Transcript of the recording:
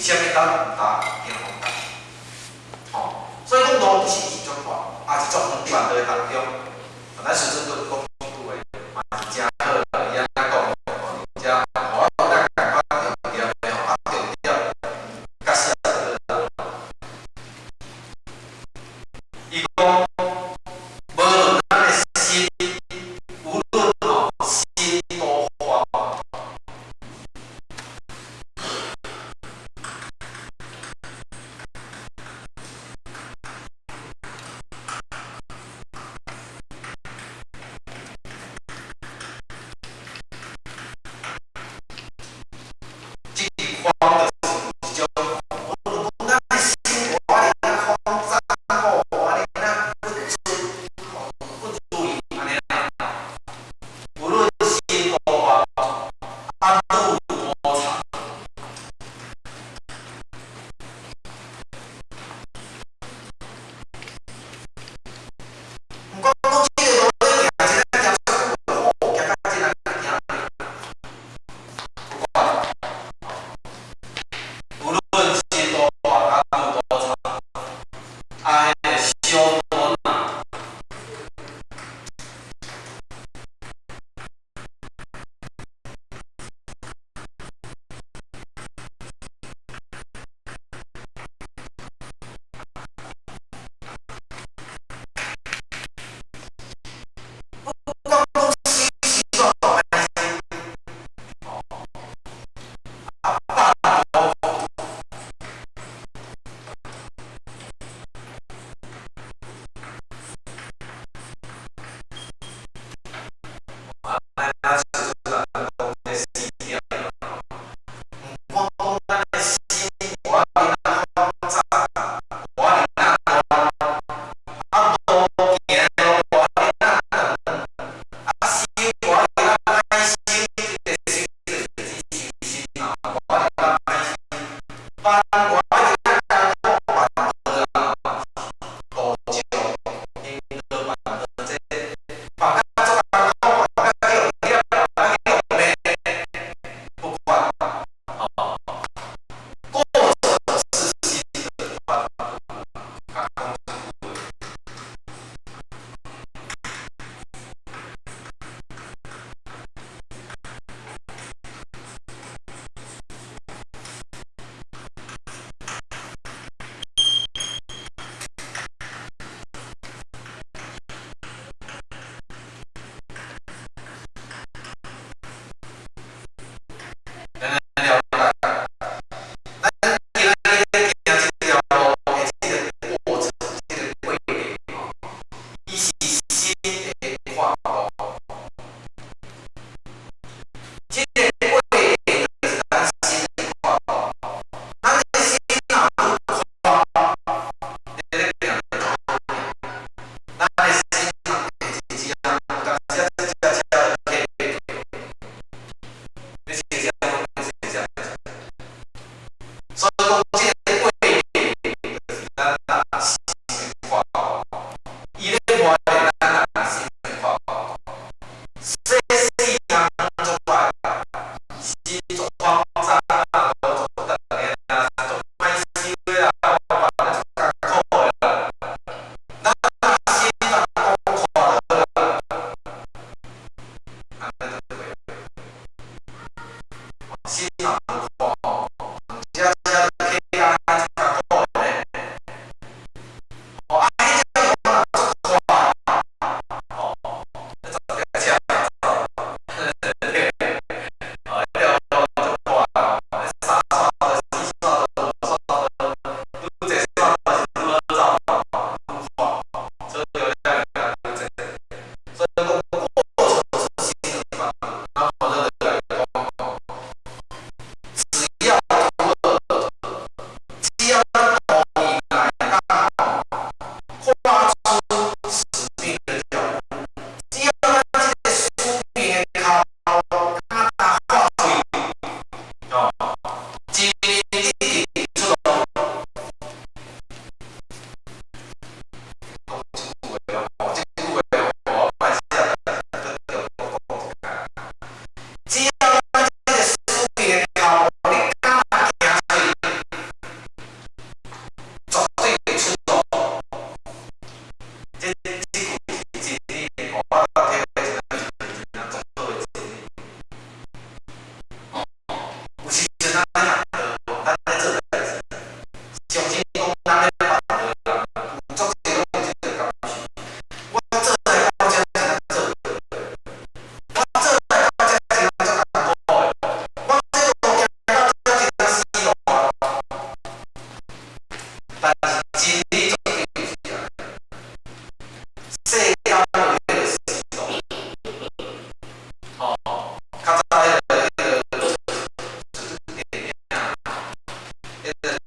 为什么咱唔打电风扇？吼，所以讲路不是一种快，也是种反对当中，咱随时都讲清楚的，嘛是真好啦，伊安尼讲，遮我咱赶快着对的吼，啊对了，较适合的啦。伊讲，无论咱的心，无论吼心多花。慌的是一种，我讲咱的心活啊，你那慌张哦，你那不注意安尼啦。无论心多慌，啊路多长，不过讲这个路咧行，真正行出久好，行到真难行。不管。无论心多宽，啊路多长，爱的修多难。不讲讲死死状态心，啊办多。咱是做咱讲这四点，唔光讲咱的心活啊，你那慌张，活你那乱，啊路行路活你那长，啊心活你那歹心，这个心就是心啊，活你那歹心，办活你那办好啦，多少应该办好这办到做办好，办到叫。不管过程是新的关，啊，讲清楚的。心肠不好，家家的 KI 接着